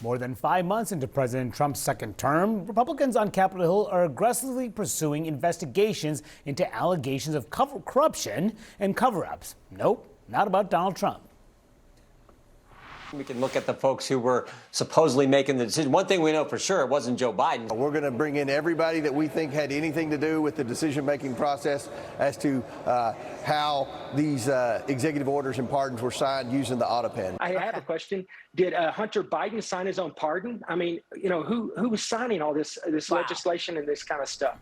More than 5 months into President Trump's second term, Republicans on Capitol Hill are aggressively pursuing investigations into allegations of corruption and cover-ups. Nope, not about Donald Trump. We can look at the folks who were supposedly making the decision. One thing we know for sure, it wasn't Joe Biden. We're going to bring in everybody that we think had anything to do with the decision-making process as to how these executive orders and pardons were signed using the auto pen. I have a question. Did Hunter Biden sign his own pardon? I mean, you know, who was signing all this legislation and this kind of stuff?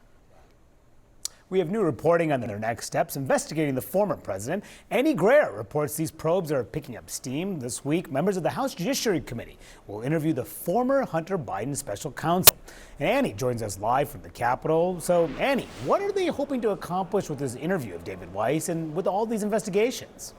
We have new reporting on their next steps investigating the former president. Annie Greer reports these probes are picking up steam. This week, members of the House Judiciary Committee will interview the former Hunter Biden special counsel. And Annie joins us live from the Capitol. So, Annie, what are they hoping to accomplish with this interview of David Weiss and with all these investigations?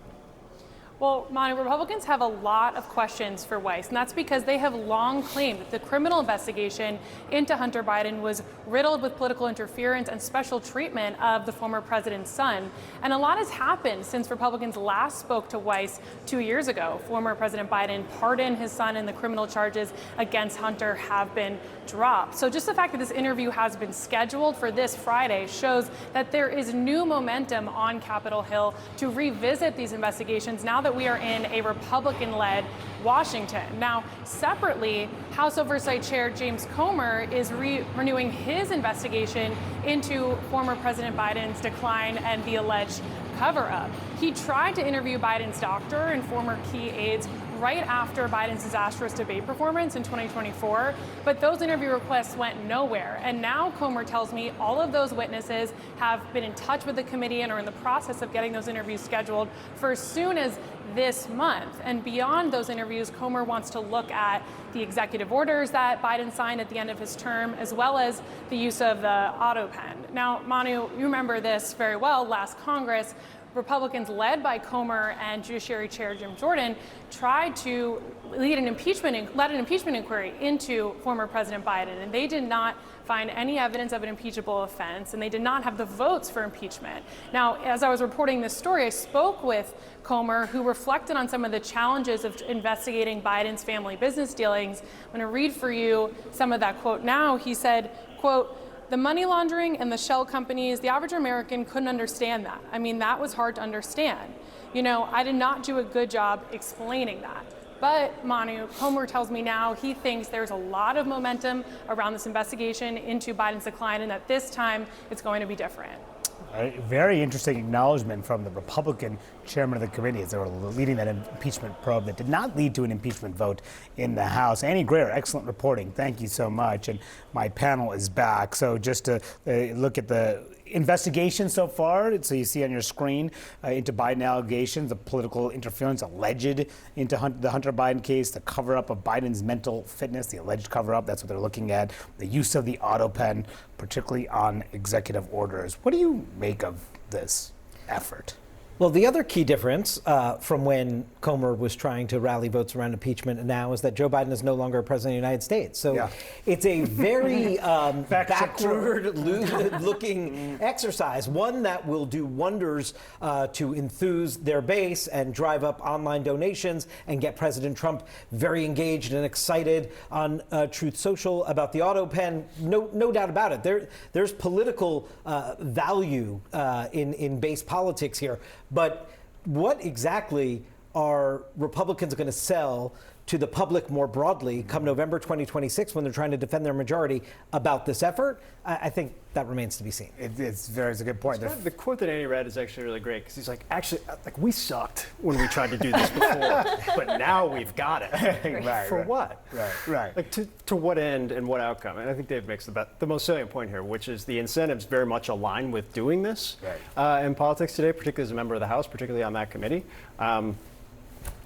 Well, Manu, Republicans have a lot of questions for Weiss, and that's because they have long claimed that the criminal investigation into Hunter Biden was riddled with political interference and special treatment of the former president's son. And a lot has happened since Republicans last spoke to Weiss 2 years ago. Former President Biden pardoned his son, and the criminal charges against Hunter have been dropped. So just the fact that this interview has been scheduled for this Friday shows that there is new momentum on Capitol Hill to revisit these investigations now that we are in a Republican-led Washington. Now, separately, House Oversight Chair James Comer is renewing his investigation into former President Biden's decline and the alleged cover-up. He tried to interview Biden's doctor and former key aides right after Biden's disastrous debate performance in 2024, but those interview requests went nowhere. And now Comer tells me all of those witnesses have been in touch with the committee and are in the process of getting those interviews scheduled for as soon as this month. And beyond those interviews, Comer wants to look at the executive orders that Biden signed at the end of his term, as well as the use of the auto pen. Now, Manu, you remember this very well. Last Congress, Republicans led by Comer and Judiciary Chair Jim Jordan tried to led an impeachment inquiry into former President Biden, and they did not find any evidence of an impeachable offense, and they did not have the votes for impeachment. Now, as I was reporting this story, I spoke with Comer, who reflected on some of the challenges of investigating Biden's family business dealings. I'm going to read for you some of that quote now. He said, quote, "The money laundering and the shell companies, the average American couldn't understand that. I mean, that was hard to understand. You know, I did not do a good job explaining that." But Manu, Comer tells me now he thinks there's a lot of momentum around this investigation into Biden's decline, and that this time it's going to be different. A very interesting acknowledgement from the Republican chairman of the committee as they were leading that impeachment probe that did not lead to an impeachment vote in the House. Annie Greer, excellent reporting. Thank you so much. And my panel is back. So just to look at the investigation so far, so you see on your screen into Biden allegations of political interference alleged into the Hunter Biden case, the cover-up of Biden's mental fitness, the alleged cover-up, that's what they're looking at, the use of the auto pen, particularly on executive orders. What do you make of this effort? Well, the other key difference from when Comer was trying to rally votes around impeachment and now is that Joe Biden is no longer president of the United States. So it's a very backward-looking exercise, one that will do wonders to enthuse their base and drive up online donations and get President Trump very engaged and excited on Truth Social about the auto pen. No doubt about it. There's political value in base politics here. But what exactly are Republicans going to sell to the public more broadly come November 2026 when they're trying to defend their majority about this effort? I think that remains to be seen. It's a good point. The quote that Annie read is actually really great because he's like, actually, like we sucked when we tried to do this before, but now we've got it. For what? Right. Like to what end and what outcome? And I think Dave makes the most salient point here, which is the incentives very much align with doing this in politics today, particularly as a member of the House, particularly on that committee.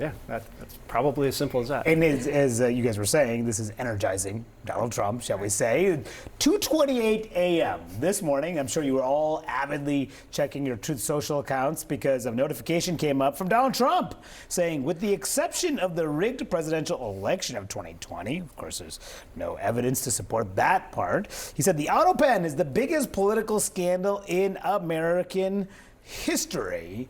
Yeah, that's probably as simple as that. And as you guys were saying, this is energizing Donald Trump, shall we say. 2:28 a.m. this morning. I'm sure you were all avidly checking your Truth Social accounts because a notification came up from Donald Trump saying, with the exception of the rigged presidential election of 2020, of course, there's no evidence to support that part. He said the auto pen is the biggest political scandal in American history.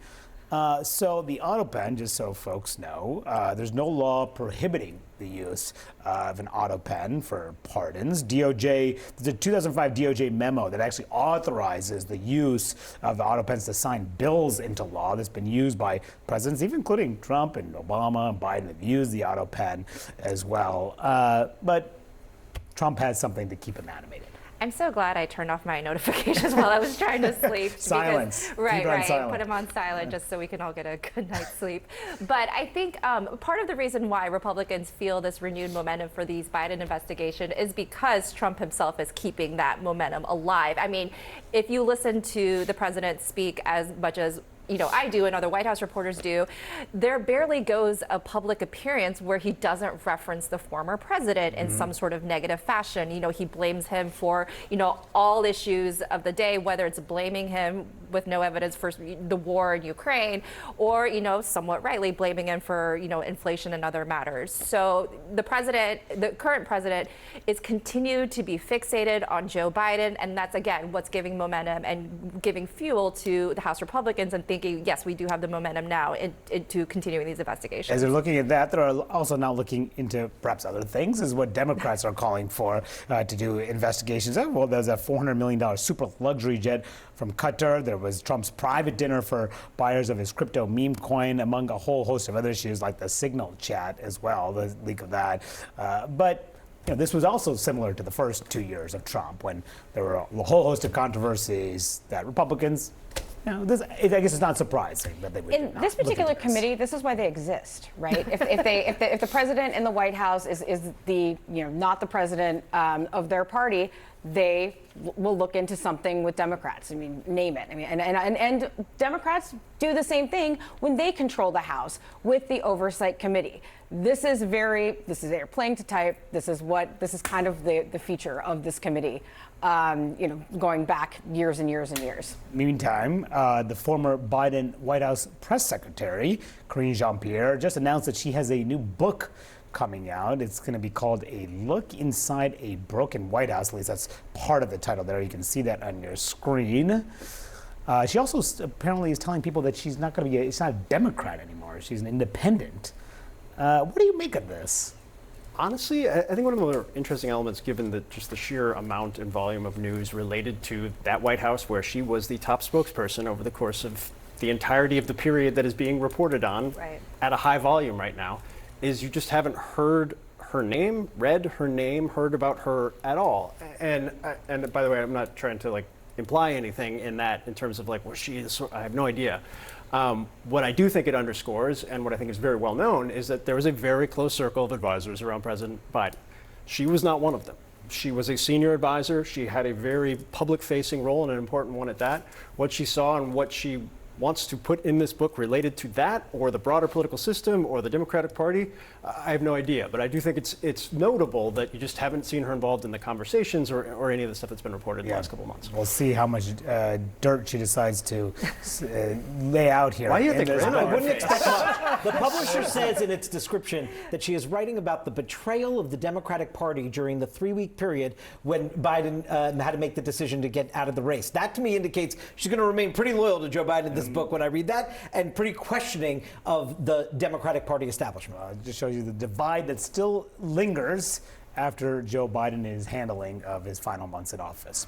So the auto pen, just so folks know, there's no law prohibiting the use of an auto pen for pardons. DOJ, there's a 2005 DOJ memo that actually authorizes the use of the auto pens to sign bills into law that's been used by presidents, even including Trump and Obama and Biden have used the auto pen as well. But Trump has something to keep him animated. I'm so glad I turned off my notifications while I was trying to sleep. Silence. Right. Silent. Put them on silent just so we can all get a good night's sleep. But I think part of the reason why Republicans feel this renewed momentum for these Biden investigation is because Trump himself is keeping that momentum alive. I mean, if you listen to the president speak as much as I do and other White House reporters do, there barely goes a public appearance where he doesn't reference the former president in some sort of negative fashion. He blames him for, all issues of the day, whether it's blaming him with no evidence for the war in Ukraine or, somewhat rightly blaming him for, inflation and other matters. So the current president is continued to be fixated on Joe Biden. And that's, again, what's giving momentum and giving fuel to the House Republicans and thinking, yes, we do have the momentum now into continuing these investigations. As they're looking at that, they're also now looking into perhaps other things, is what Democrats are calling for to do investigations. Well, there's a $400 million super luxury jet from Qatar. There was Trump's private dinner for buyers of his crypto meme coin, among a whole host of other issues like the Signal chat as well, the leak of that. But this was also similar to the first 2 years of Trump, when there were a whole host of controversies that Republicans, I guess it's not surprising that they would. In this particular committee, this is why they exist, right? if the president in the White House is the not the president of their party, they will look into something with Democrats. I mean, name it. I mean, and Democrats do the same thing when they control the House with the Oversight Committee. This is they're playing to type. This is kind of the feature of this committee. Going back years and years and years. Meantime, the former Biden White House press secretary, Karine Jean-Pierre, just announced that she has a new book coming out. It's going to be called A Look Inside a Broken White House. At least that's part of the title there. You can see that on your screen. She also apparently is telling people that she's not going to she's not a Democrat anymore. She's an independent. What do you make of this? Honestly, I think one of the more interesting elements, given just the sheer amount and volume of news related to that White House, where she was the top spokesperson over the course of the entirety of the period that is being reported on at a high volume right now, is you just haven't heard her name, read her name, heard about her at all. And by the way, I'm not trying to imply anything in that in terms of where she is. I have no idea. What I do think it underscores, and what I think is very well known, is that there was a very close circle of advisors around President Biden. She was not one of them. She was a senior advisor. She had a very public-facing role, and an important one at that. What she saw and what she wants to put in this book related to that, or the broader political system, or the Democratic Party, I have no idea. But I do think it's notable that you just haven't seen her involved in the conversations or any of the stuff that's been reported in the last couple of months. We'll see how much dirt she decides to lay out here. Why do you think I wouldn't expect much. The publisher says in its description that she is writing about the betrayal of the Democratic Party during the 3-week period when Biden had to make the decision to get out of the race. That to me indicates she's going to remain pretty loyal to Joe Biden in this book when I read that, and pretty questioning of the Democratic Party establishment. It just shows you the divide that still lingers after Joe Biden is handling of his final months in office.